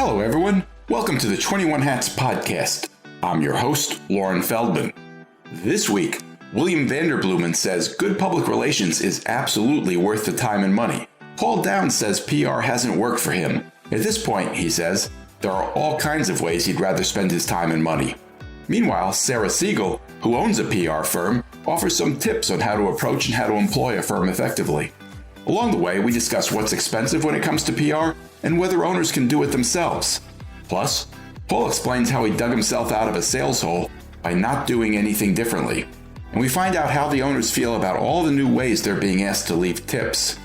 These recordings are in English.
Hello, everyone. Welcome to the 21 Hats podcast. I'm your host, Lauren Feldman. This week, William Vanderbloemen says good public relations is absolutely worth the time and money. Paul Downs says PR hasn't worked for him. At this point, he says, there are all kinds of ways he'd rather spend his time and money. Meanwhile, Sarah Segal, who owns a PR firm, offers some tips on how to approach and how to employ a firm effectively. Along the way, we discuss what's expensive when it comes to PR and whether owners can do it themselves. Plus, Paul explains how he dug himself out of a sales hole by not doing anything differently. And we find out how the owners feel about all the new ways they're being asked to leave tips.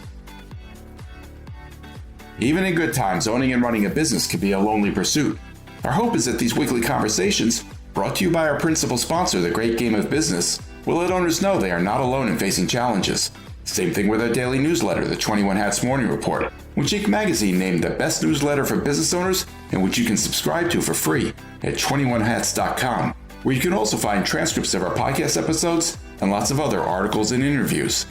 Even in good times, owning and running a business can be a lonely pursuit. Our hope is that these weekly conversations, brought to you by our principal sponsor, The Great Game of Business, will let owners know they are not alone in facing challenges. Same thing with our daily newsletter, the 21 Hats Morning Report, which Inc. magazine named the best newsletter for business owners and which you can subscribe to for free at 21hats.com, where you can also find transcripts of our podcast episodes and lots of other articles and interviews.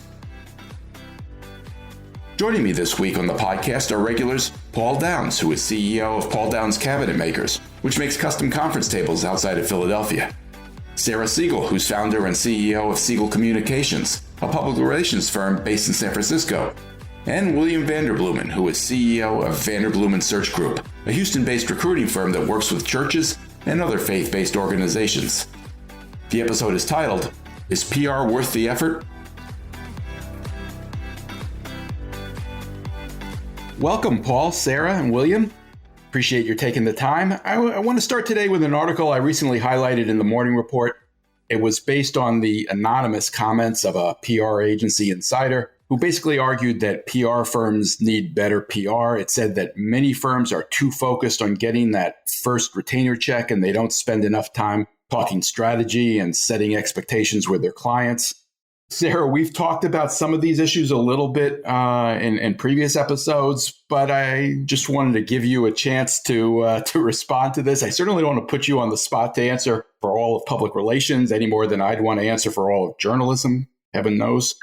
Joining me this week on the podcast are regulars Paul Downs, who is CEO of Paul Downs Cabinet Makers, which makes custom conference tables outside of Philadelphia. Sarah Segal, who's founder and CEO of Segal Communications, a public relations firm based in San Francisco. And William Vanderbloemen, who is CEO of Vanderbloemen Search Group, a Houston-based recruiting firm that works with churches and other faith-based organizations. The episode is titled, Is PR Worth the Effort? Welcome, Paul, Sarah, and William. Appreciate your taking the time. I want to start today with an article I recently highlighted in the Morning Report. It was based on the anonymous comments of a PR agency insider who basically argued that PR firms need better PR. It said that many firms are too focused on getting that first retainer check and they don't spend enough time talking strategy and setting expectations with their clients. Sarah, we've talked about some of these issues a little bit in previous episodes, but I just wanted to give you a chance to respond to this. I certainly don't want to put you on the spot to answer for all of public relations any more than I'd want to answer for all of journalism, heaven knows.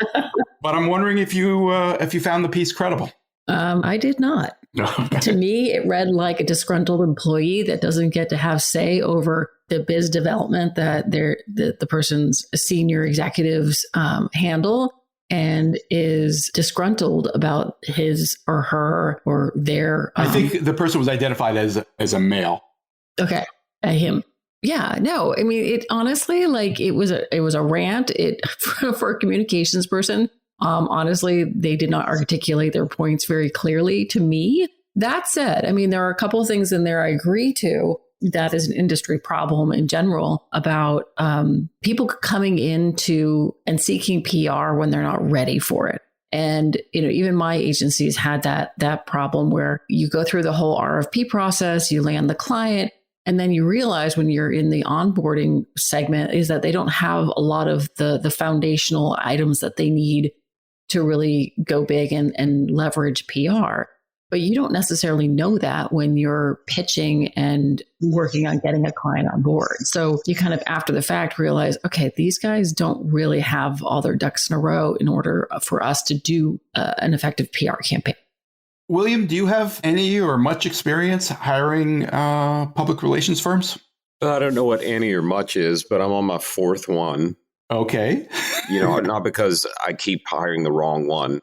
But I'm wondering if you found the piece credible. I did not. Okay. To me, it read like a disgruntled employee that doesn't get to have say over the biz development that the person's senior executives handle and is disgruntled about his or her or their. I think the person was identified as a male. Okay, him. Yeah, no, I mean, it honestly, like it was a rant. For a communications person. Honestly, they did not articulate their points very clearly to me. That said, I mean, there are a couple of things in there I agree to. That is an industry problem in general about people coming into and seeking PR when they're not ready for it. And, even my agencies had that problem where you go through the whole RFP process, you land the client, and then you realize when you're in the onboarding segment is that they don't have a lot of the foundational items that they need to really go big and leverage PR. But you don't necessarily know that when you're pitching and working on getting a client on board. So you kind of after the fact realize, okay, these guys don't really have all their ducks in a row in order for us to do an effective PR campaign. William, do you have any or much experience hiring public relations firms? I don't know what any or much is, but I'm on my fourth one. Okay. Not because I keep hiring the wrong one.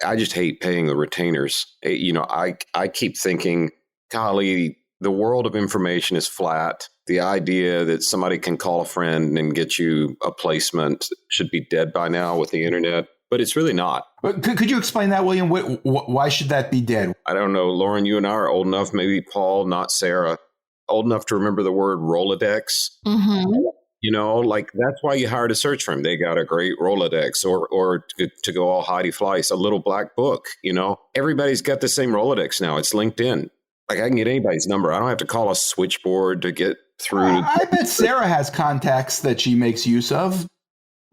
I just hate paying the retainers. I keep thinking, golly, the world of information is flat. The idea that somebody can call a friend and get you a placement should be dead by now with the internet, but it's really not. But could you explain that, William? Why should that be dead? I don't know. Lauren, you and I are old enough, maybe Paul, not Sarah, old enough to remember the word Rolodex. Mm-hmm. That's why you hired a search firm. They got a great Rolodex or to go all Heidi Fleiss, a little black book. Everybody's got the same Rolodex now. It's LinkedIn. Like I can get anybody's number. I don't have to call a switchboard to get through. I bet Sarah has contacts that she makes use of.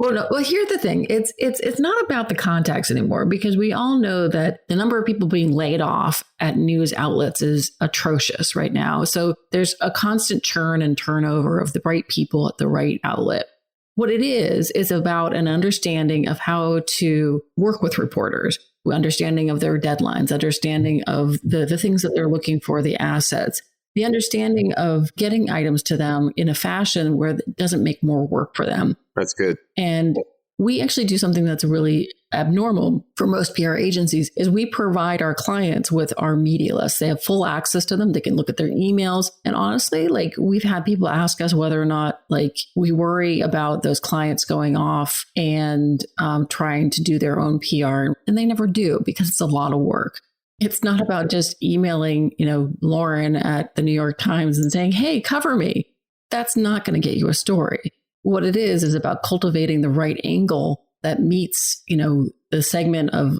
Well, no. Well, here's the thing. It's not about the contacts anymore because we all know that the number of people being laid off at news outlets is atrocious right now. So there's a constant churn and turnover of the right people at the right outlet. What it is about an understanding of how to work with reporters, understanding of their deadlines, understanding of the things that they're looking for, the assets, the understanding of getting items to them in a fashion where it doesn't make more work for them. That's good. And we actually do something that's really abnormal for most PR agencies is we provide our clients with our media lists. They have full access to them. They can look at their emails. And honestly, like we've had people ask us whether or not like we worry about those clients going off and trying to do their own PR. And they never do because it's a lot of work. It's not about just emailing, Lauren at the New York Times and saying, hey, cover me. That's not going to get you a story. What it is about cultivating the right angle that meets, the segment of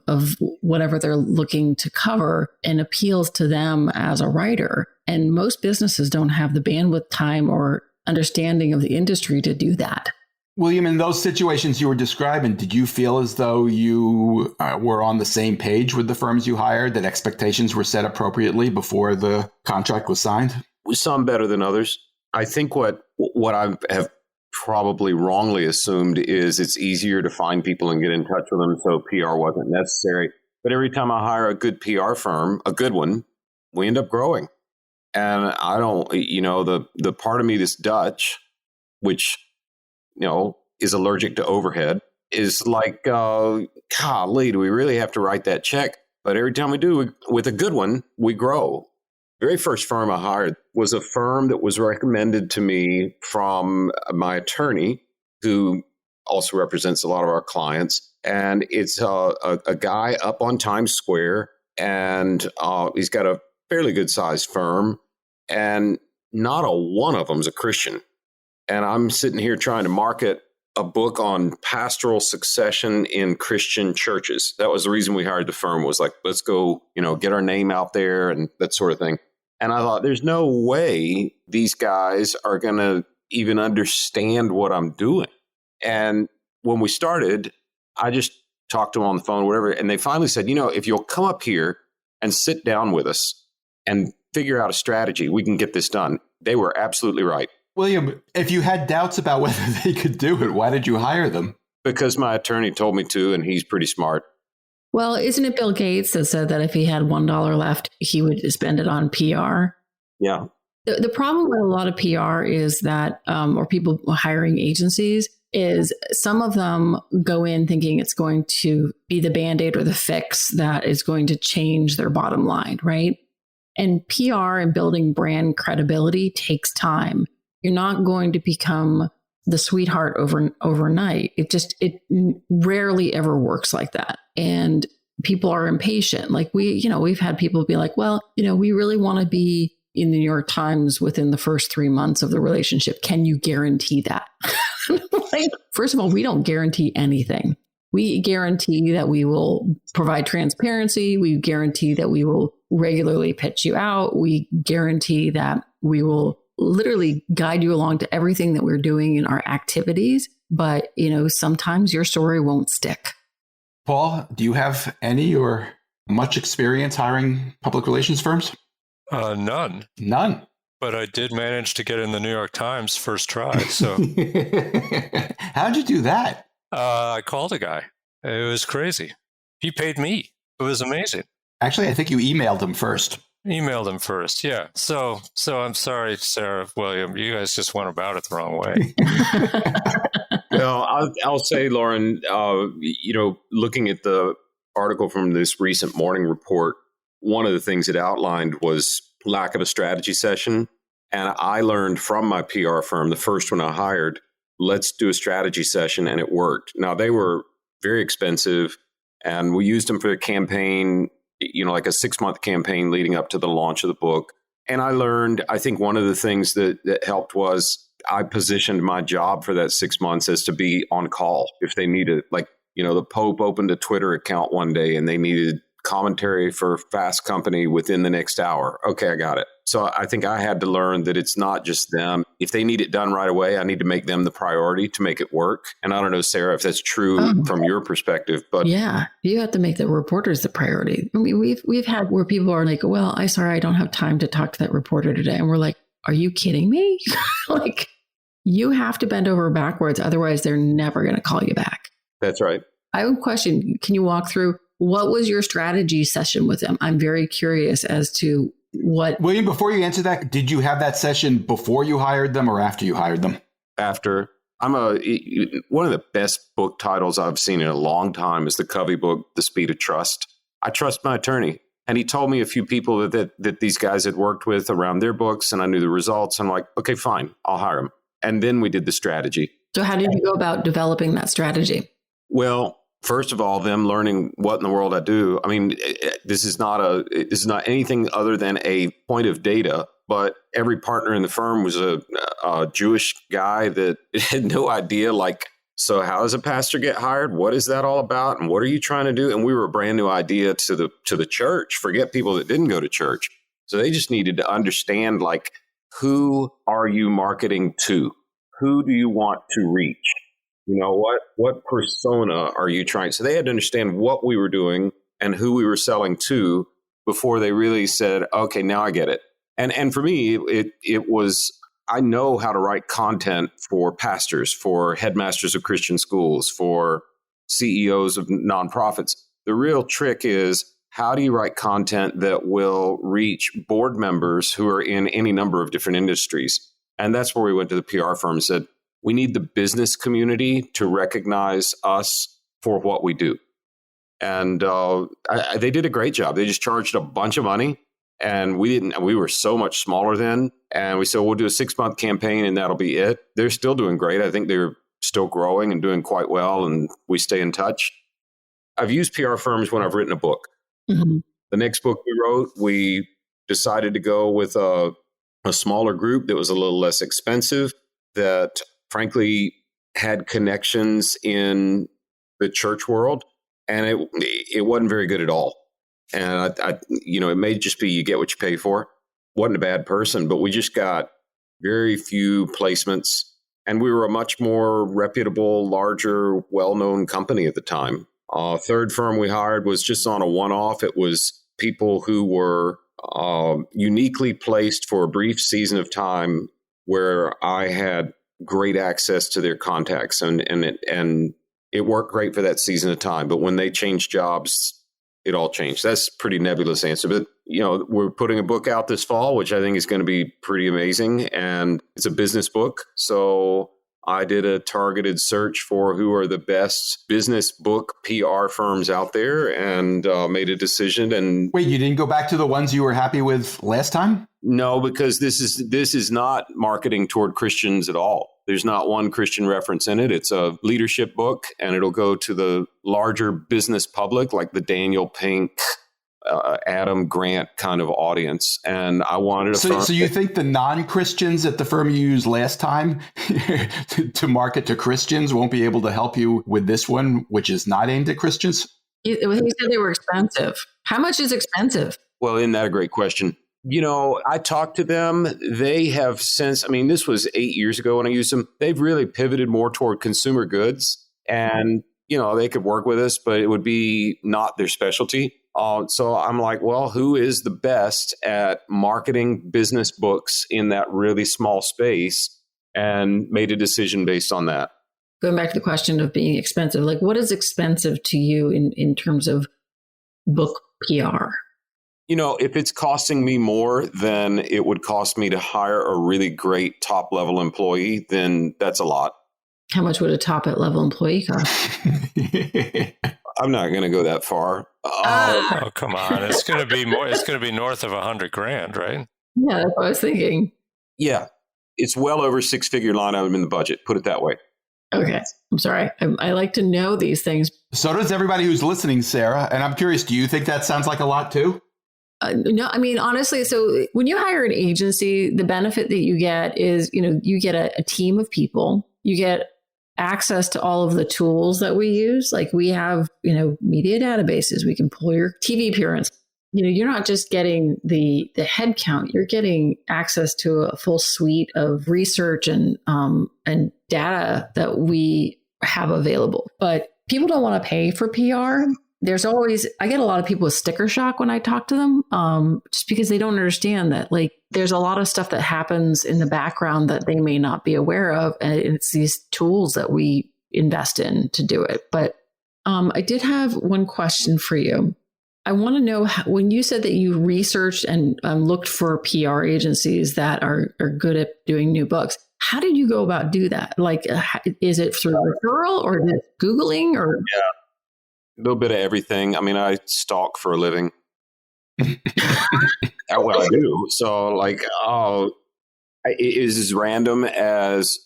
whatever they're looking to cover and appeals to them as a writer. And most businesses don't have the bandwidth, time, or understanding of the industry to do that. William, in those situations you were describing, did you feel as though you were on the same page with the firms you hired, that expectations were set appropriately before the contract was signed? Some better than others. I think what I have probably wrongly assumed is it's easier to find people and get in touch with them, so PR wasn't necessary. But every time I hire a good PR firm, a good one, we end up growing. And I don't, the part of me that's Dutch, which, is allergic to overhead, is like, golly, do we really have to write that check? But every time we do, with a good one, we grow. Very first firm I hired was a firm that was recommended to me from my attorney, who also represents a lot of our clients. And it's a guy up on Times Square, and he's got a fairly good sized firm, and not a one of them is a Christian. And I'm sitting here trying to market a book on pastoral succession in Christian churches. That was the reason we hired the firm, was like, let's go, get our name out there and that sort of thing. And I thought, there's no way these guys are going to even understand what I'm doing. And when we started, I just talked to them on the phone, whatever. And they finally said, if you'll come up here and sit down with us and figure out a strategy, we can get this done. They were absolutely right. William, if you had doubts about whether they could do it, why did you hire them? Because my attorney told me to, and he's pretty smart. Well, isn't it Bill Gates that said that if he had $1 left, he would spend it on PR? Yeah. The problem with a lot of PR is that, or people hiring agencies, is some of them go in thinking it's going to be the Band-Aid or the fix that is going to change their bottom line, right? And PR and building brand credibility takes time. You're not going to become the sweetheart overnight. It rarely ever works like that. And people are impatient. Like we've had people be like, well, we really want to be in the New York Times within the first 3 months of the relationship. Can you guarantee that? Like, first of all, we don't guarantee anything. We guarantee that we will provide transparency. We guarantee that we will regularly pitch you out. We guarantee that we will literally guide you along to everything that we're doing in our activities. But, sometimes your story won't stick. Paul, do you have any or much experience hiring public relations firms? None. None. But I did manage to get in the New York Times first try. So how'd you do that? I called a guy. It was crazy. He paid me. It was amazing. Actually, I think you emailed him first. Emailed him first, yeah. So I'm sorry, Sarah, William. You guys just went about it the wrong way. No, I'll say, Lauren, looking at the article from this recent morning report, one of the things it outlined was lack of a strategy session. And I learned from my PR firm, the first one I hired, let's do a strategy session, and it worked. Now, they were very expensive, and we used them for a campaign, like a 6-month campaign leading up to the launch of the book. And I learned, I think one of the things that helped was I positioned my job for that 6 months as to be on call if they needed, the Pope opened a Twitter account one day and they needed commentary for Fast Company within the next hour. Okay, I got it. So I think I had to learn that it's not just them. If they need it done right away, I need to make them the priority to make it work. And I don't know, Sarah, if that's true from your perspective, but yeah, you have to make the reporters the priority. I mean, we've had where people are like, well, I don't have time to talk to that reporter today. And we're like, are you kidding me? Like, you have to bend over backwards. Otherwise, they're never going to call you back. That's right. I have a question. Can you walk through What was your strategy session with them? I'm very curious as to what. William, before you answer that, did you have that session before you hired them or after you hired them? After. One of the best book titles I've seen in a long time is the Covey book, The Speed of Trust. I trust my attorney. And he told me a few people that these guys had worked with around their books, and I knew the results. I'm like, okay, fine, I'll hire them. And then we did the strategy. So how did you go about developing that strategy? Well, first of all, them learning what in the world I do. I mean, this is not anything other than a point of data. But every partner in the firm was a Jewish guy that had no idea, like, so how does a pastor get hired? What is that all about? And what are you trying to do? And we were a brand new idea to the church. Forget people that didn't go to church. So they just needed to understand, like, who are you marketing to? Who do you want to reach? You know, what persona are you trying? So they had to understand what we were doing and who we were selling to before they really said, okay, now I get it. And for me, it was, I know how to write content for pastors, for headmasters of Christian schools, for CEOs of nonprofits. The real trick is, how do you write content that will reach board members who are in any number of different industries? And that's where we went to the PR firm and said, we need the business community to recognize us for what we do. And they did a great job. They just charged a bunch of money. And we were so much smaller then. And we said, we'll do a 6-month campaign and that'll be it. They're still doing great. I think they're still growing and doing quite well. And we stay in touch. I've used PR firms when I've written a book. Mm-hmm. The next book we wrote, we decided to go with a smaller group that was a little less expensive, that frankly had connections in the church world. And it wasn't very good at all. And it may just be you get what you pay for. Wasn't a bad person, but we just got very few placements. And we were a much more reputable, larger, well-known company at the time. Third firm we hired was just on a one-off. It was people who were uniquely placed for a brief season of time where I had great access to their contacts. And it worked great for that season of time. But when they changed jobs, it all changed. That's a pretty nebulous answer. But, we're putting a book out this fall, which I think is going to be pretty amazing. And it's a business book. So I did a targeted search for who are the best business book PR firms out there and made a decision. And wait, you didn't go back to the ones you were happy with last time? No, because this is not marketing toward Christians at all. There's not one Christian reference in it. It's a leadership book, and it'll go to the larger business public, like the Daniel Pink, Adam Grant kind of audience. And I wanted a So you think the non-Christians at the firm you used last time to market to Christians won't be able to help you with this one, which is not aimed at Christians? He said they were expensive. How much is expensive? Well, isn't that a great question? I talked to them. They have since, this was 8 years ago when I used them. They've really pivoted more toward consumer goods, and, they could work with us, but it would be not their specialty. So I'm like, well, who is the best at marketing business books in that really small space? And made a decision based on that. Going back to the question of being expensive, like what is expensive to you in terms of book PR? If it's costing me more than it would cost me to hire a really great top level employee, then that's a lot. How much would a top level employee cost? I'm not going to go that far. Oh, come on. It's going to be more. It's going to be north of $100,000, right? Yeah, that's what I was thinking. Yeah. It's well over 6-figure line item in the budget. Put it that way. Okay. I'm sorry. I like to know these things. So does everybody who's listening, Sarah. And I'm curious, do you think that sounds like a lot too? No, honestly, so when you hire an agency, the benefit that you get is, you get a team of people, you get access to all of the tools that we use. Like we have, media databases, we can pull your TV appearance. You're not just getting the head count, you're getting access to a full suite of research and data that we have available. But people don't want to pay for PR. I get a lot of people with sticker shock when I talk to them, just because they don't understand that there's a lot of stuff that happens in the background that they may not be aware of. And it's these tools that we invest in to do it. But I did have one question for you. I want to know when you said that you researched and looked for PR agencies that are good at doing new books. How did you go about do that? Like, is it through referral or is it Googling or? Yeah, a little bit of everything. I mean, I stalk for a living. Well, I do. So, like, it is as random as,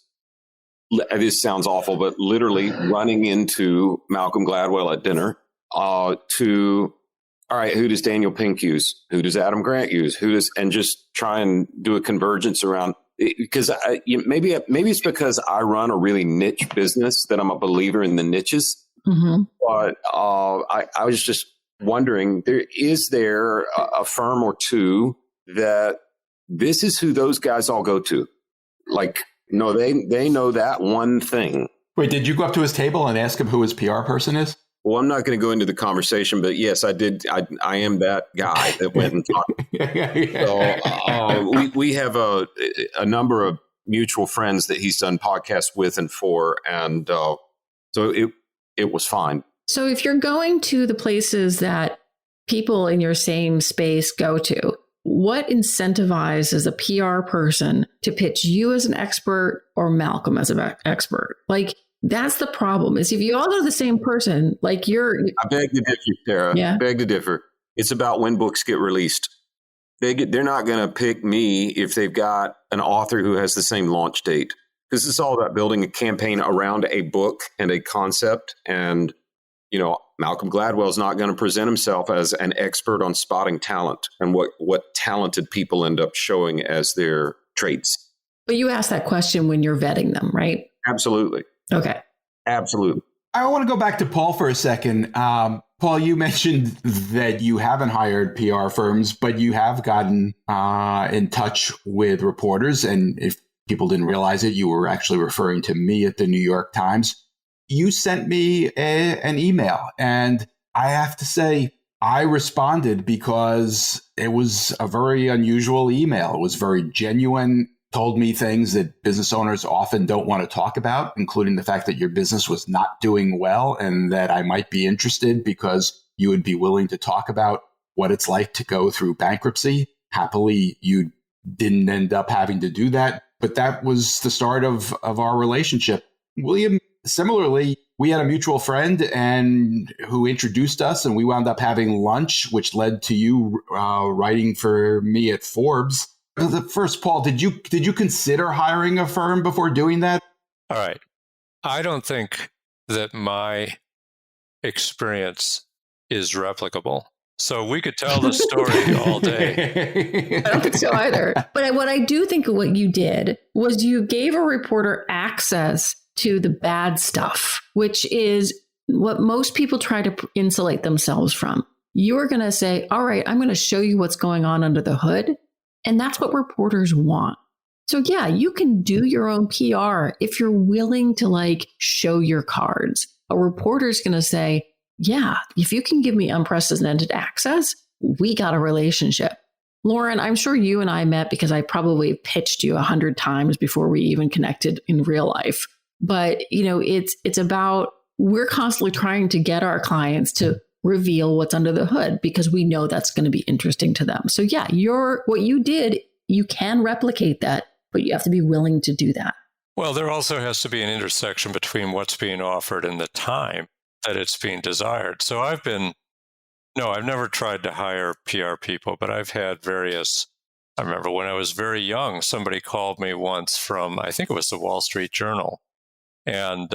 this sounds awful, but literally running into Malcolm Gladwell at dinner to, all right, who does Daniel Pink use? Who does Adam Grant use? And just try and do a convergence around, because maybe it's because I run a really niche business that I'm a believer in the niches. Mm-hmm. But I was just wondering, is there a firm or two that this is who those guys all go to? Like, no, they know that one thing. Wait, did you go up to his table and ask him who his PR person is? Well, I'm not going to go into the conversation, but yes, I did. I am that guy that went and talked. So we have a number of mutual friends that he's done podcasts with and for, and so it was fine. So if you're going to the places that people in your same space go to, what incentivizes a PR person to pitch you as an expert or Malcolm as an expert? Like, that's the problem, is if you all go to the same person, like I beg to differ, Sarah. Yeah. Beg to differ. It's about when books get released. They're not going to pick me if they've got an author who has the same launch date. Because it's all about building a campaign around a book and a concept. And, Malcolm Gladwell is not going to present himself as an expert on spotting talent and what talented people end up showing as their traits. But you ask that question when you're vetting them, right? Absolutely. Okay. Absolutely. I want to go back to Paul for a second. Paul, you mentioned that you haven't hired PR firms, but you have gotten in touch with reporters. And if people didn't realize it, you were actually referring to me at the New York Times. You sent me an email, and I have to say, I responded because it was a very unusual email. It was very genuine, told me things that business owners often don't want to talk about, including the fact that your business was not doing well and that I might be interested because you would be willing to talk about what it's like to go through bankruptcy. Happily, you didn't end up having to do that, but that was the start of our relationship. William, similarly, we had a mutual friend and who introduced us, and we wound up having lunch, which led to you writing for me at Forbes. First, Paul, did you consider hiring a firm before doing that? All right. I don't think that my experience is replicable. So we could tell the story all day. I don't think so either. But what I do think of what you did was you gave a reporter access to the bad stuff, which is what most people try to insulate themselves from. You are going to say, all right, I'm going to show you what's going on under the hood. And that's what reporters want. So yeah, you can do your own PR if you're willing to show your cards. A reporter's going to say, yeah, if you can give me unprecedented access, we got a relationship. Lauren, I'm sure you and I met because I probably pitched you 100 times before we even connected in real life. But, it's about, we're constantly trying to get our clients to reveal what's under the hood because we know that's going to be interesting to them. So yeah, what you did, you can replicate that, but you have to be willing to do that. Well, there also has to be an intersection between what's being offered and the time that it's being desired. So I've never tried to hire PR people, but I've had I remember when I was very young, somebody called me once from, I think it was the Wall Street Journal, and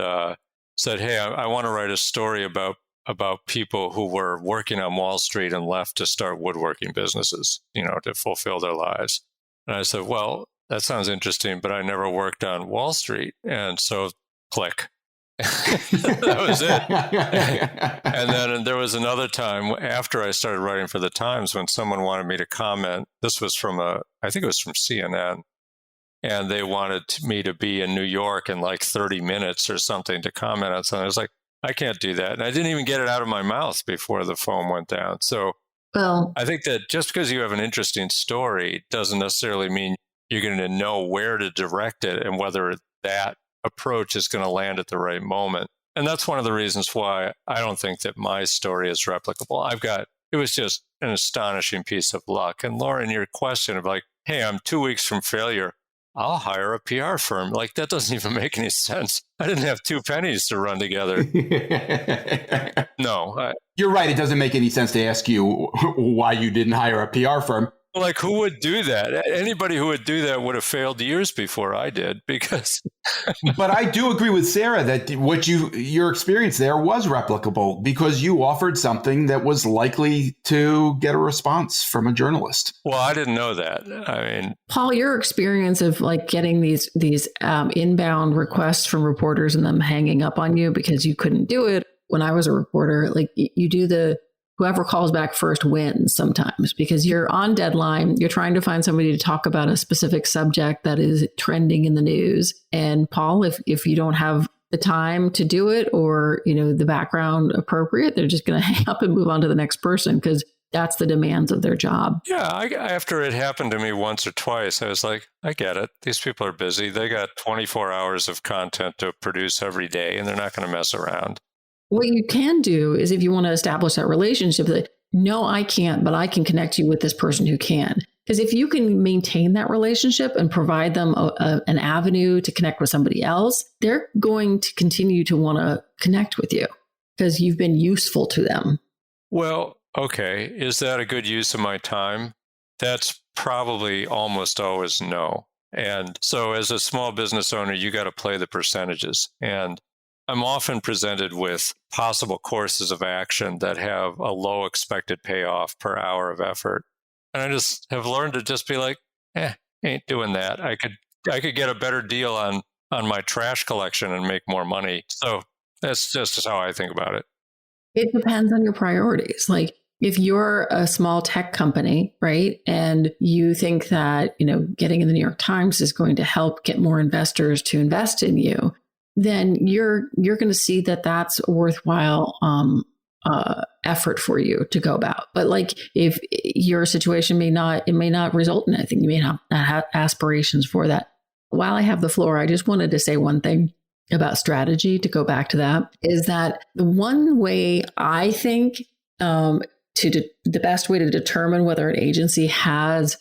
said, hey, I want to write a story about people who were working on Wall Street and left to start woodworking businesses, to fulfill their lives. And I said, well, that sounds interesting, but I never worked on Wall Street. And so click. That was it. And then there was another time after I started writing for the Times when someone wanted me to comment. This was I think it was from CNN. And they wanted me to be in New York in 30 minutes or something to comment on something. I was like, I can't do that. And I didn't even get it out of my mouth before the phone went down. So I think that just because you have an interesting story doesn't necessarily mean you're going to know where to direct it and whether that approach is going to land at the right moment. And that's one of the reasons why I don't think that my story is replicable. It was just an astonishing piece of luck. And Lauren, your question of like, hey, I'm 2 weeks from failure, I'll hire a PR firm. Like, that doesn't even make any sense. I didn't have 2 pennies to run together. No. You're right. It doesn't make any sense to ask you why you didn't hire a PR firm. Like, who would do that? Anybody who would do that would have failed years before I did, because. But I do agree with Sarah that your experience there was replicable because you offered something that was likely to get a response from a journalist. Well, I didn't know that. I mean, Paul, your experience of like getting these inbound requests from reporters and them hanging up on you because you couldn't do it. When I was a reporter, like you do whoever calls back first wins sometimes because you're on deadline. You're trying to find somebody to talk about a specific subject that is trending in the news. And Paul, if you don't have the time to do it or, the background appropriate, they're just going to hang up and move on to the next person because that's the demands of their job. Yeah. After it happened to me once or twice, I was like, I get it. These people are busy. They got 24 hours of content to produce every day and they're not going to mess around. What you can do is if you want to establish that relationship that, no, I can't, but I can connect you with this person who can. Because if you can maintain that relationship and provide them an avenue to connect with somebody else, they're going to continue to want to connect with you because you've been useful to them. Well, okay. Is that a good use of my time? That's probably almost always no. And so as a small business owner, you got to play the percentages. And I'm often presented with possible courses of action that have a low expected payoff per hour of effort. And I just have learned to just be like, ain't doing that. I could get a better deal on my trash collection and make more money. So that's just how I think about it. It depends on your priorities. Like if you're a small tech company, right, and you think that, getting in the New York Times is going to help get more investors to invest in you, then you're going to see that that's a worthwhile effort for you to go about. But like if your situation may not result in anything, you may not have aspirations for that. While I have the floor, I just wanted to say one thing about strategy to go back to that is that the one way I think the best way to determine whether an agency has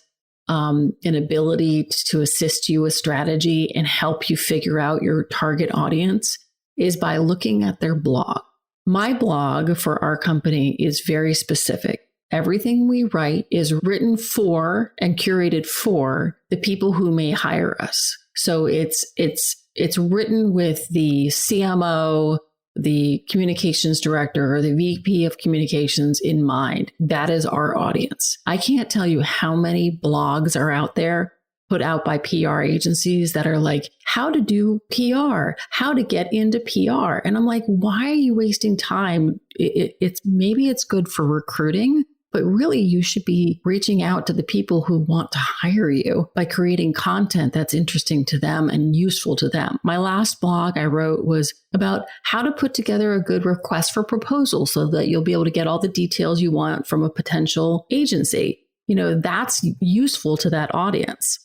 an ability to assist you with strategy and help you figure out your target audience is by looking at their blog. My blog for our company is very specific. Everything we write is written for and curated for the people who may hire us. So it's written with the CMO, the communications director, or the VP of communications in mind. That is our audience. I can't tell you how many blogs are out there put out by PR agencies that are like, how to do PR, how to get into PR. And I'm like, why are you wasting time? Maybe it's good for recruiting, but really you should be reaching out to the people who want to hire you by creating content that's interesting to them and useful to them. My last blog I wrote was about how to put together a good request for proposal so that you'll be able to get all the details you want from a potential agency. That's useful to that audience.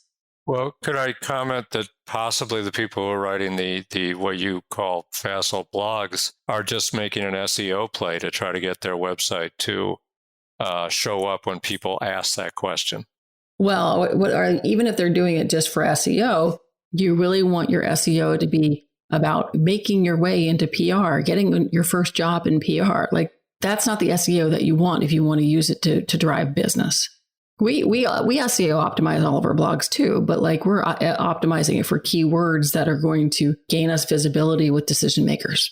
Well, could I comment that possibly the people who are writing the what you call facile blogs are just making an SEO play to try to get their website to show up when people ask that question? Well, even if they're doing it just for SEO, you really want your SEO to be about making your way into PR, getting your first job in PR. Like that's not the SEO that you want if you want to use it to drive business. We SEO optimize all of our blogs too, but like we're optimizing it for keywords that are going to gain us visibility with decision makers.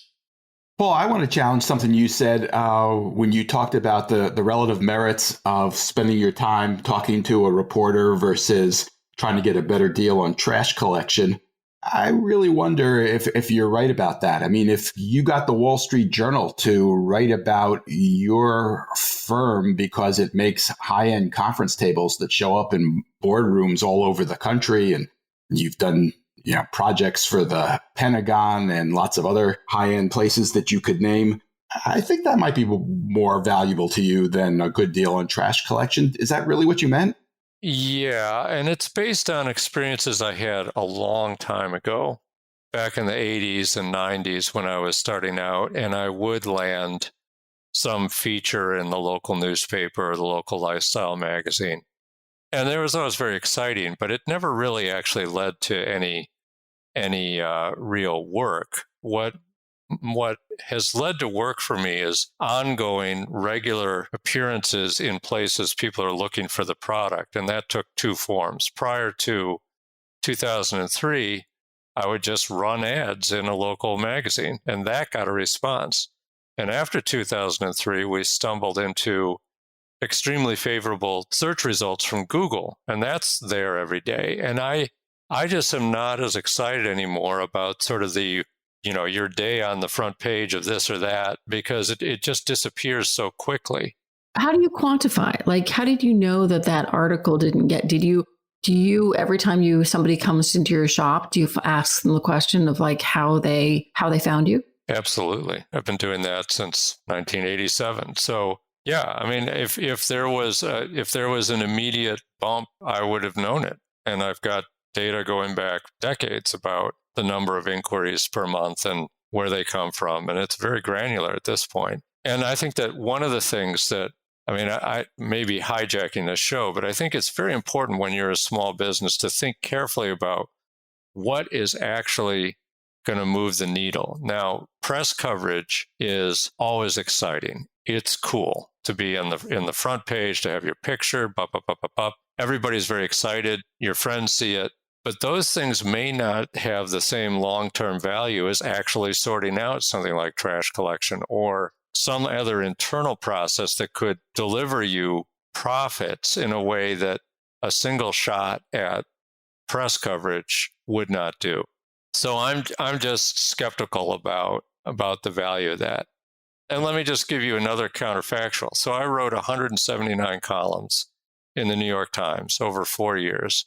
Paul, I want to challenge something you said when you talked about the relative merits of spending your time talking to a reporter versus trying to get a better deal on trash collection. I really wonder if you're right about that. I mean, if you got the Wall Street Journal to write about your firm because it makes high-end conference tables that show up in boardrooms all over the country, and you've done projects for the Pentagon and lots of other high-end places that you could name, I think that might be more valuable to you than a good deal on trash collection. Is that really what you meant? Yeah, and it's based on experiences I had a long time ago. back in the 80s and 90s when I was starting out, and I would land some feature in the local newspaper or the local lifestyle magazine. And there was always very exciting, but it never really actually led to any real work. What has led to work for me is ongoing, regular appearances in places people are looking for the product, and that took two forms. Prior to 2003, I would just run ads in a local magazine, and that got a response. And after 2003, we stumbled into extremely favorable search results from Google, and that's there every day. And I just am not as excited anymore about sort of the, your day on the front page of this or that, because it just disappears so quickly. How do you quantify? Like, how did you know that article didn't get, do you, every time somebody comes into your shop, do you ask them the question of like how they found you? Absolutely. I've been doing that since 1987. So yeah, I mean, if there was an immediate bump, I would have known it. And I've got data going back decades about the number of inquiries per month and where they come from. And it's very granular at this point. And I think that one of the things that, I may be hijacking this show, but I think it's very important when you're a small business to think carefully about what is actually going to move the needle. Now, press coverage is always exciting. It's cool to be in the front page, to have your picture, Everybody's very excited. Your friends see it. But those things may not have the same long-term value as actually sorting out something like trash collection or some other internal process that could deliver you profits in a way that a single shot at press coverage would not do. So I'm just skeptical about the value of that. And let me just give you another counterfactual. So I wrote 179 columns in the New York Times over 4 years.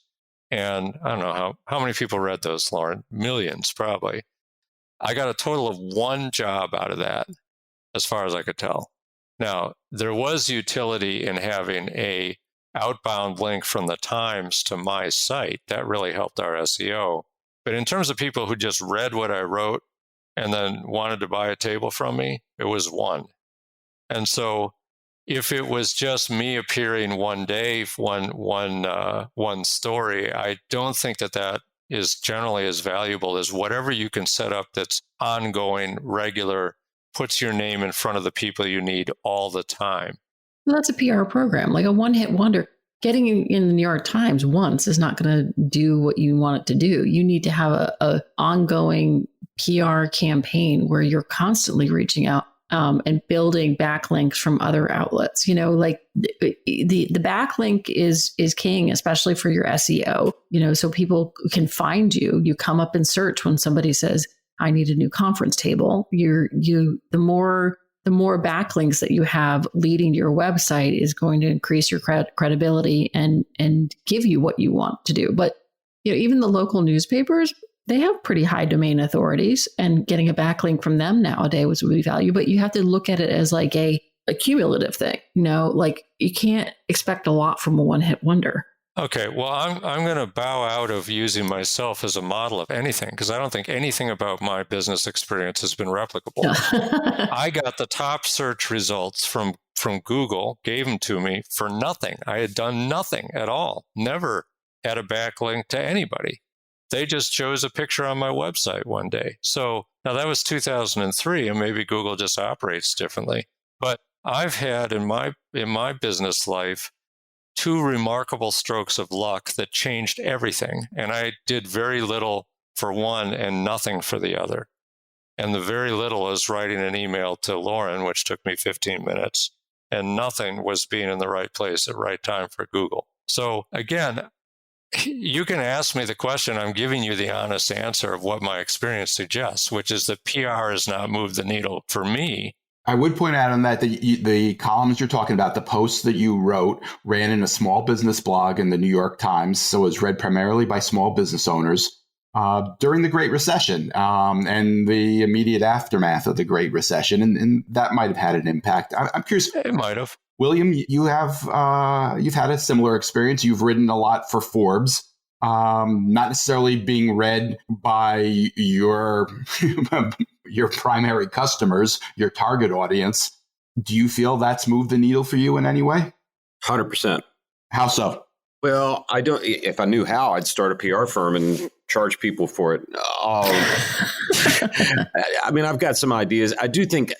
And I don't know how many people read those, Lauren. Millions, probably. I got a total of one job out of that, as far as I could tell. Now, there was utility in having a outbound link from the Times to my site. That really helped our SEO. But in terms of people who just read what I wrote and then wanted to buy a table from me, it was one. And so if it was just me appearing one day, one story, I don't think that is generally as valuable as whatever you can set up that's ongoing, regular, puts your name in front of the people you need all the time. Well, that's a PR program, like a one-hit wonder. Getting in the New York Times once is not going to do what you want it to do. You need to have a ongoing PR campaign where you're constantly reaching out and building backlinks from other outlets. Like the backlink is king, especially for your SEO. So people can find you. You come up in search when somebody says, "I need a new conference table." The more backlinks that you have leading to your website is going to increase your credibility and give you what you want to do. But even the local newspapers, they have pretty high domain authorities, and getting a backlink from them nowadays would be value. But you have to look at it as like a cumulative thing. Like you can't expect a lot from a one-hit wonder. Okay, well, I'm going to bow out of using myself as a model of anything, because I don't think anything about my business experience has been replicable. I got the top search results from Google, gave them to me for nothing. I had done nothing at all, never had a backlink to anybody. They just chose a picture on my website one day. So now that was 2003, and maybe Google just operates differently. But I've had in my business life 2 remarkable strokes of luck that changed everything. And I did very little for one and nothing for the other. And the very little is writing an email to Lauren, which took me 15 minutes. And nothing was being in the right place at right time for Google. So again, you can ask me the question. I'm giving you the honest answer of what my experience suggests, which is that PR has not moved the needle for me. I would point out on that the columns you're talking about, the posts that you wrote, ran in a small business blog in the New York Times, so it was read primarily by small business owners during the Great Recession and the immediate aftermath of the Great Recession, and that might have had an impact. I'm curious. It might have. William, you've had a similar experience. You've written a lot for Forbes. not necessarily being read by your your primary customers, your target audience. Do you feel that's moved the needle for you in any way? 100%. How so? Well, I don't. If I knew how, I'd start a PR firm and charge people for it. I mean, I've got some ideas. I do think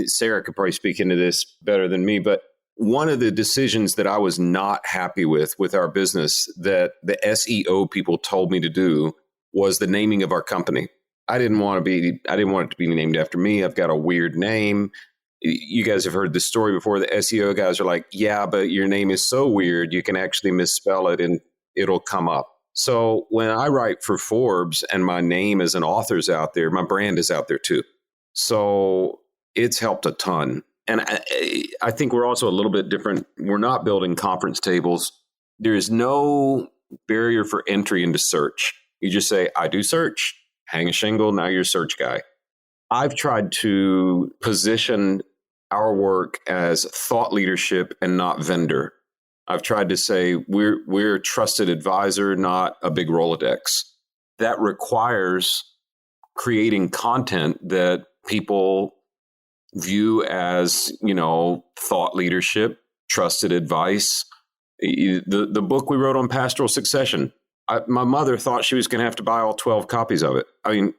Sarah could probably speak into this better than me, but one of the decisions that I was not happy with our business that the SEO people told me to do was the naming of our company. I didn't want it to be named after me. I've got a weird name. You guys have heard this story before. The SEO guys are like, yeah, but your name is so weird, you can actually misspell it and it'll come up. So when I write for Forbes and my name as an author's out there, my brand is out there too. So it's helped a ton. And I think we're also a little bit different. We're not building conference tables. There is no barrier for entry into search. You just say, I do search, hang a shingle, now you're a search guy. I've tried to position our work as thought leadership and not vendor. I've tried to say we're a trusted advisor, not a big Rolodex. That requires creating content that people view as, thought leadership, trusted advice. The book we wrote on pastoral succession, my mother thought she was going to have to buy all 12 copies of it. I mean,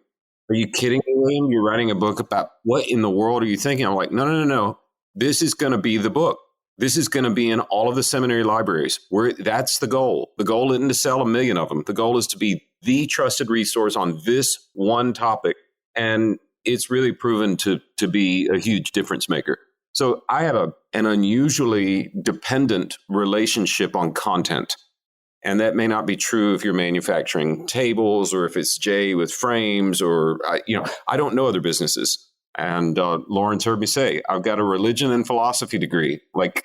are you kidding me, William? You're writing a book about what in the world are you thinking? I'm like, no. This is going to be the book. This is going to be in all of the seminary libraries. That's the goal. The goal isn't to sell 1 million of them. The goal is to be the trusted resource on this one topic. And it's really proven to be a huge difference maker. So I have an unusually dependent relationship on content. And that may not be true if you're manufacturing tables or if it's Jay with frames or, I don't know other businesses. And Lauren's heard me say, I've got a religion and philosophy degree. Like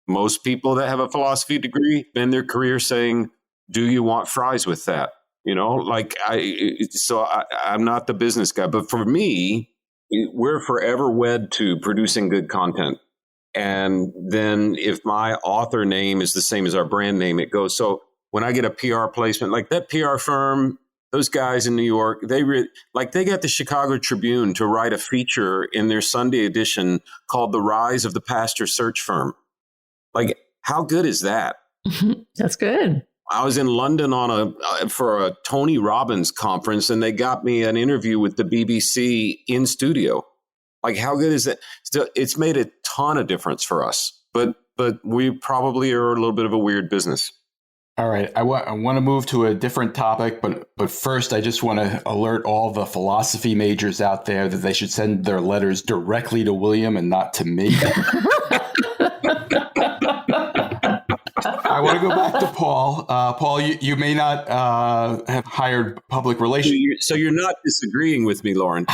most people that have a philosophy degree spend their career saying, do you want fries with that? I'm not the business guy. But for me, we're forever wed to producing good content. And then if my author name is the same as our brand name, it goes. So when I get a PR placement, like that PR firm, those guys in New York, they got the Chicago Tribune to write a feature in their Sunday edition called The Rise of the Pastor Search Firm. Like, how good is that? That's good. I was in London for a Tony Robbins conference, and they got me an interview with the BBC in studio. Like, how good is that? It's made a ton of difference for us, but we probably are a little bit of a weird business. All right. I want to move to a different topic, but first I just want to alert all the philosophy majors out there that they should send their letters directly to William and not to me. I want to go back to Paul. Paul, you may not have hired public relations. So you're not disagreeing with me, Lauren.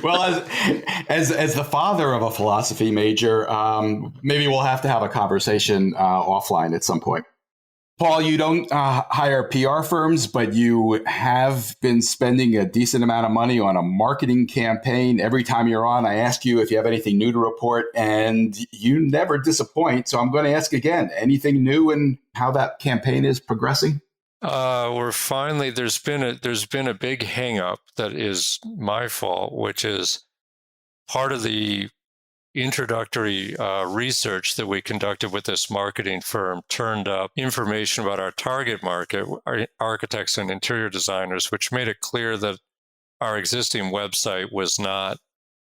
Well, as the father of a philosophy major, maybe we'll have to have a conversation offline at some point. Paul, you don't hire PR firms, but you have been spending a decent amount of money on a marketing campaign. Every time you're on, I ask you if you have anything new to report, and you never disappoint. So I'm going to ask again, anything new in how that campaign is progressing? There's been a big hang up that is my fault, which is part of the introductory research that we conducted with this marketing firm turned up information about our target market, our architects and interior designers, which made it clear that our existing website was not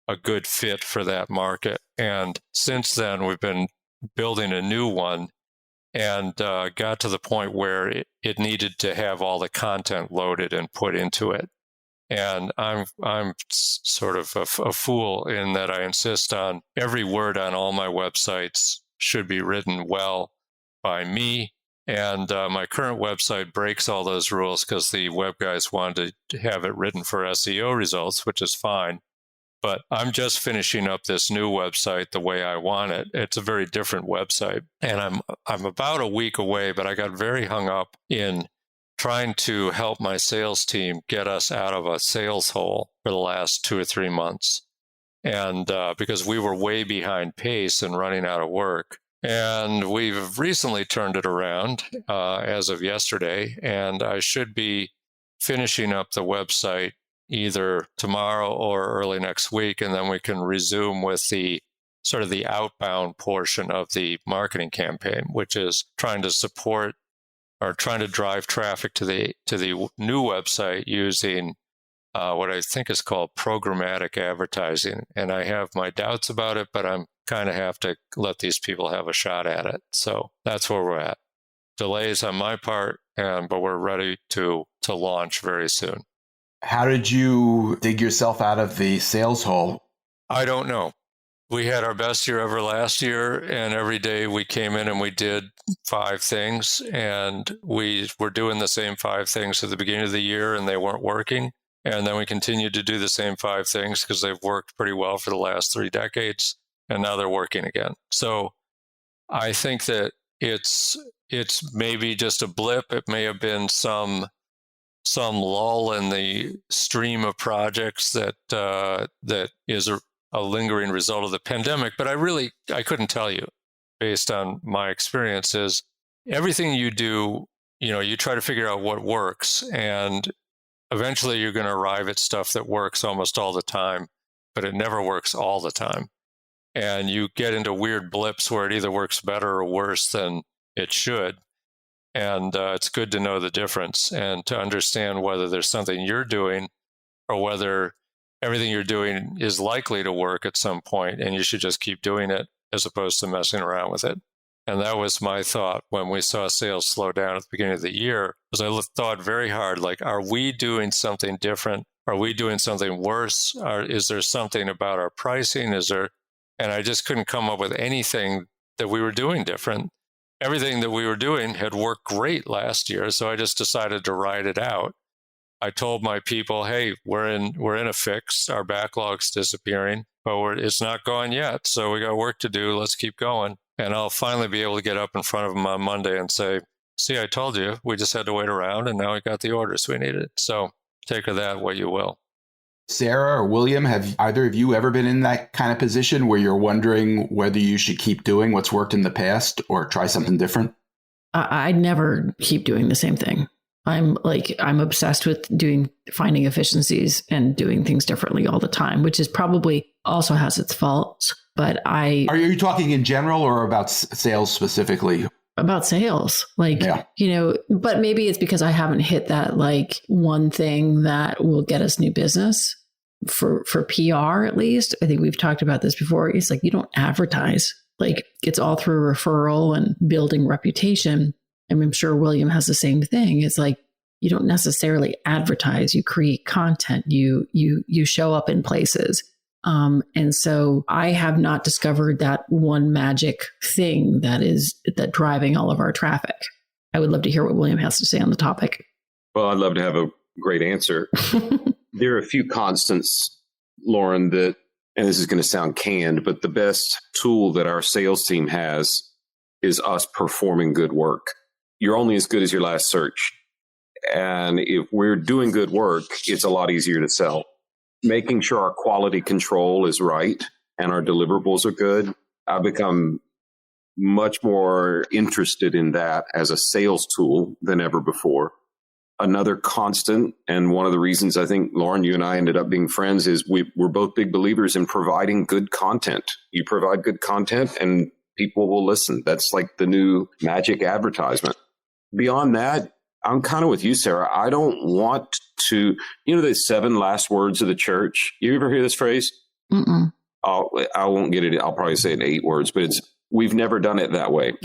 a good fit for that market. And since then, we've been building a new one and got to the point where it needed to have all the content loaded and put into it. And I'm sort of a fool in that I insist on every word on all my websites should be written well by me. And my current website breaks all those rules because the web guys wanted to have it written for SEO results, which is fine. But I'm just finishing up this new website the way I want it. It's a very different website. And I'm about a week away, but I got very hung up in trying to help my sales team get us out of a sales hole for the last 2 or 3 months. And because we were way behind pace and running out of work. And we've recently turned it around as of yesterday, and I should be finishing up the website either tomorrow or early next week, and then we can resume with the sort of the outbound portion of the marketing campaign, which is trying to support or trying to drive traffic to the new website using what I think is called programmatic advertising. And I have my doubts about it, but I'm kind of have to let these people have a shot at it. So that's where we're at. Delays on my part, but we're ready to launch very soon. How did you dig yourself out of the sales hole? I don't know. We had our best year ever last year, and every day we came in and we did 5 things, and we were doing the same 5 things at the beginning of the year, and they weren't working. And then we continued to do the same 5 things because they've worked pretty well for the last 3 decades, and now they're working again. So I think that it's maybe just a blip. It may have been some lull in the stream of projects that is a lingering result of the pandemic. But I couldn't tell you, based on my experiences. Everything you do, you try to figure out what works, and eventually you're going to arrive at stuff that works almost all the time, but it never works all the time. And you get into weird blips where it either works better or worse than it should. And it's good to know the difference and to understand whether there's something you're doing or whether everything you're doing is likely to work at some point, and you should just keep doing it as opposed to messing around with it. And that was my thought when we saw sales slow down at the beginning of the year, was I thought very hard, like, are we doing something different? Are we doing something worse? Is there something about our pricing? And I just couldn't come up with anything that we were doing different. Everything that we were doing had worked great last year, so I just decided to ride it out. I told my people, hey, we're in a fix. Our backlog's disappearing, but it's not gone yet, so we got work to do. Let's keep going. And I'll finally be able to get up in front of them on Monday and say, see, I told you, we just had to wait around, and now we got the orders we needed. So take of that what you will. Sarah or William, have either of you ever been in that kind of position where you're wondering whether you should keep doing what's worked in the past or try something different? I never keep doing the same thing. I'm obsessed with finding efficiencies and doing things differently all the time, which is probably also has its faults. But are you talking in general or about sales specifically? About sales, but maybe it's because I haven't hit that one thing that will get us new business for PR, at least. I think we've talked about this before. It's like, you don't advertise, it's all through referral and building reputation. And I'm sure William has the same thing. It's like, you don't necessarily advertise, you create content, you show up in places. And so I have not discovered that one magic thing that driving all of our traffic. I would love to hear what William has to say on the topic. Well, I'd love to have a great answer. There are a few constants, Lauren, and this is going to sound canned, but the best tool that our sales team has is us performing good work. You're only as good as your last search. And if we're doing good work, it's a lot easier to sell. Making sure our quality control is right and our deliverables are good. I've become much more interested in that as a sales tool than ever before. Another constant, and one of the reasons I think, Lauren, you and I ended up being friends, is we're both big believers in providing good content. You provide good content and people will listen. That's like the new magic advertisement. Beyond that, I'm kind of with you, Sarah. I don't want to, the 7 last words of the church. You ever hear this phrase? Mm-mm. I won't get it. I'll probably say it in 8 words, but we've never done it that way.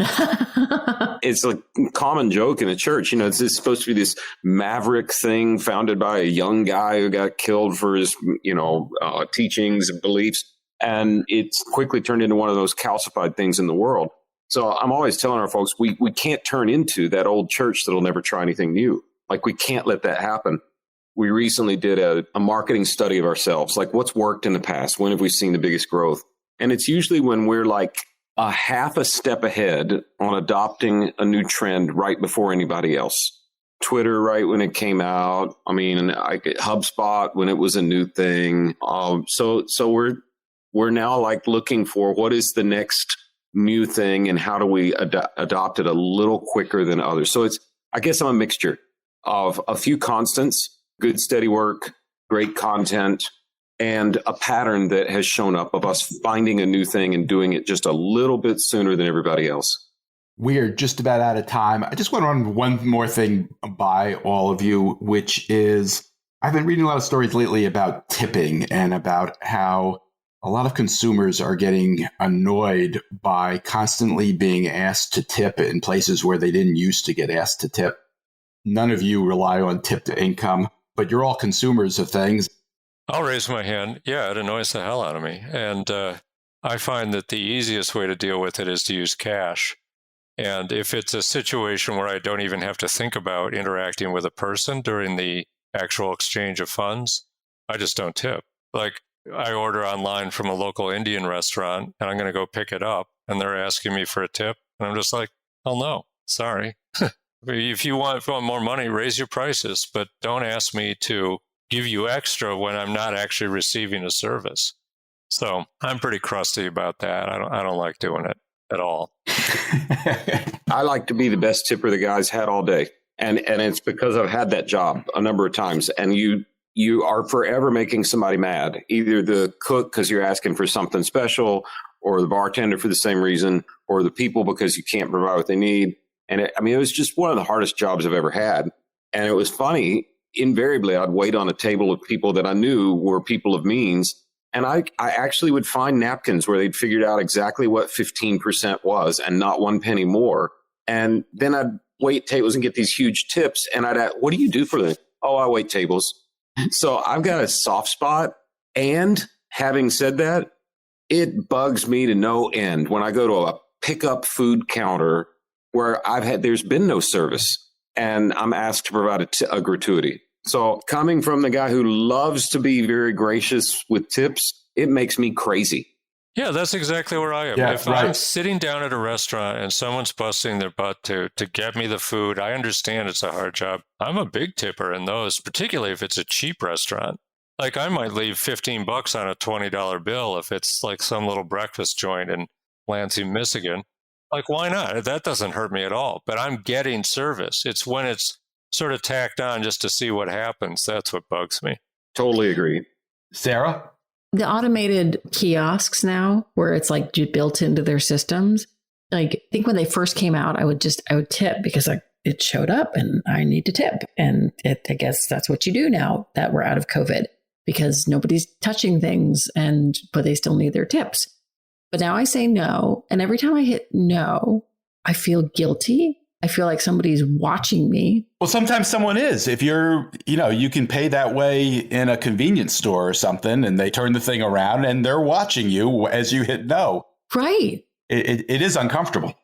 It's a common joke in the church. It's supposed to be this maverick thing founded by a young guy who got killed for his, teachings and beliefs. And it's quickly turned into one of those calcified things in the world. So I'm always telling our folks, we can't turn into that old church that'll never try anything new. We can't let that happen. We recently did a marketing study of ourselves, what's worked in the past? When have we seen the biggest growth? And it's usually when we're a half a step ahead on adopting a new trend right before anybody else. Twitter, right when it came out. HubSpot when it was a new thing. So we're now looking for what is the next new thing and how do we adopt it a little quicker than others. So I guess I'm a mixture of a few constants, good steady work, great content, and a pattern that has shown up of us finding a new thing and doing it just a little bit sooner than everybody else. We are just about out of time. I just want to run one more thing by all of you, which is I've been reading a lot of stories lately about tipping and about how a lot of consumers are getting annoyed by constantly being asked to tip in places where they didn't used to get asked to tip. None of you rely on tipped income, but you're all consumers of things. I'll raise my hand. Yeah, it annoys the hell out of me. And I find that the easiest way to deal with it is to use cash. And if it's a situation where I don't even have to think about interacting with a person during the actual exchange of funds, I just don't tip. Like, I order online from a local Indian restaurant and I'm going to go pick it up and they're asking me for a tip. And I'm just like, oh no, sorry. If you want more money, raise your prices, but don't ask me to give you extra when I'm not actually receiving a service. So I'm pretty crusty about that. I don't like doing it at all. I like to be the best tipper the guys had all day. And it's because I've had that job a number of times. And you are forever making somebody mad, either the cook because you're asking for something special, or the bartender for the same reason, or the people because you can't provide what they need. And it was just one of the hardest jobs I've ever had. And it was funny. Invariably, I'd wait on a table of people that I knew were people of means. And I actually would find napkins where they'd figured out exactly what 15% was and not one penny more. And then I'd wait tables and get these huge tips. And I'd ask, what do you do for them? Oh, I wait tables. So I've got a soft spot. And having said that, it bugs me to no end when I go to a pickup food counter where there's been no service and I'm asked to provide a gratuity. So coming from the guy who loves to be very gracious with tips, it makes me crazy. Yeah, that's exactly where I am. Yeah, if right. I'm sitting down at a restaurant and someone's busting their butt to get me the food, I understand it's a hard job. I'm a big tipper in those, particularly if it's a cheap restaurant. Like, I might leave $15 on a $20 bill if it's like some little breakfast joint in Lansing, Michigan. Like, why not? That doesn't hurt me at all. But I'm getting service. It's when it's sort of tacked on just to see what happens. That's what bugs me. Totally agree. Sarah? The automated kiosks now, where it's like built into their systems. Like, I think when they first came out, I would tip because it showed up and I need to tip. And I guess that's what you do now that we're out of COVID, because nobody's touching things but they still need their tips. But now I say no. And every time I hit no, I feel guilty. I feel like somebody's watching me. Well, sometimes someone is. If you're, you can pay that way in a convenience store or something, and they turn the thing around and they're watching you as you hit no. Right. It is uncomfortable.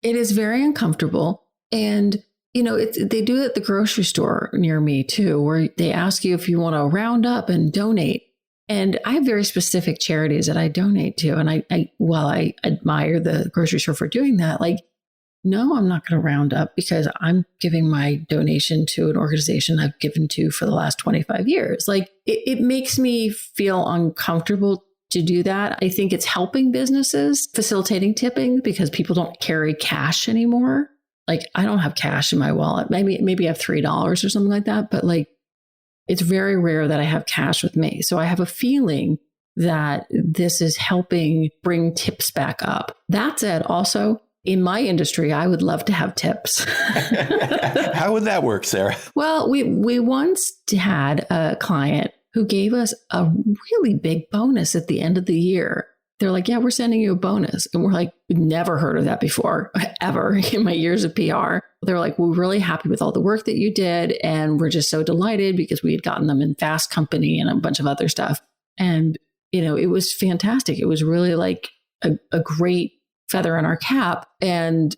It is very uncomfortable. And, they do it at the grocery store near me too, where they ask you if you want to round up and donate. And I have very specific charities that I donate to. And I admire the grocery store for doing that. Like, no, I'm not going to round up because I'm giving my donation to an organization I've given to for the last 25 years. Like, it makes me feel uncomfortable to do that. I think it's helping businesses facilitating tipping because people don't carry cash anymore. Like, I don't have cash in my wallet. Maybe I have $3 or something like that. But like, it's very rare that I have cash with me. So I have a feeling that this is helping bring tips back up. That said, also, in my industry, I would love to have tips. How would that work, Sarah? Well, we once had a client who gave us a really big bonus at the end of the year. They're like, yeah, we're sending you a bonus. And we're like, we've never heard of that before, ever in my years of PR. They're like, we're really happy with all the work that you did. And we're just so delighted because we had gotten them in Fast Company and a bunch of other stuff. And, it was fantastic. It was really like a great feather in our cap. And,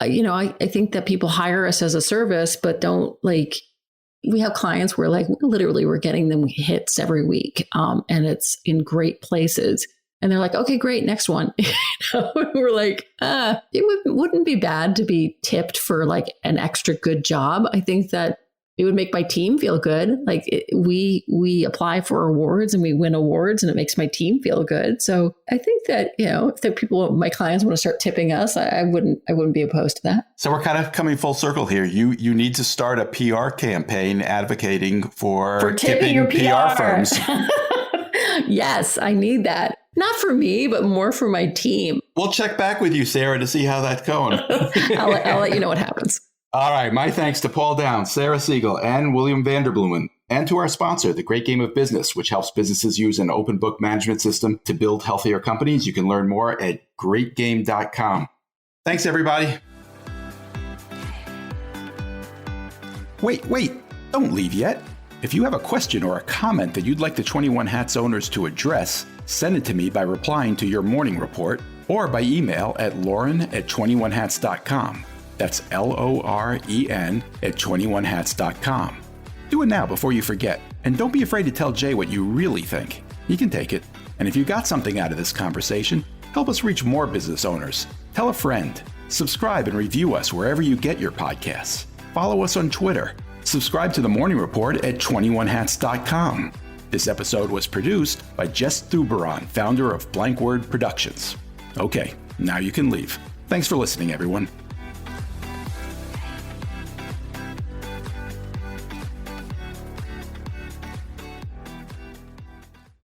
I think that people hire us as a service, but don't we have clients where literally we're getting them hits every week. And it's in great places. And they're like, okay, great, next one. We're like, it wouldn't be bad to be tipped for like an extra good job. I think that It would make my team feel good. Like we apply for awards and we win awards, and it makes my team feel good. So I think that, if the people, my clients, want to start tipping us, I wouldn't be opposed to that. So we're kind of coming full circle here. You need to start a PR campaign advocating for tipping your PR firms. Yes, I need that. Not for me, but more for my team. We'll check back with you, Sarah, to see how that's going. I'll let you know what happens. All right. My thanks to Paul Downs, Sarah Segal, and William Vanderbloemen, and to our sponsor, The Great Game of Business, which helps businesses use an open book management system to build healthier companies. You can learn more at greatgame.com. Thanks, everybody. Wait. Don't leave yet. If you have a question or a comment that you'd like the 21 Hats owners to address, send it to me by replying to your morning report or by email at lauren@21hats.com. That's LOREN @21hats.com. Do it now before you forget. And don't be afraid to tell Jay what you really think. He can take it. And if you got something out of this conversation, help us reach more business owners. Tell a friend. Subscribe and review us wherever you get your podcasts. Follow us on Twitter. Subscribe to the Morning Report at 21hats.com. This episode was produced by Jess Thuberon, founder of Blank Word Productions. Okay, now you can leave. Thanks for listening, everyone.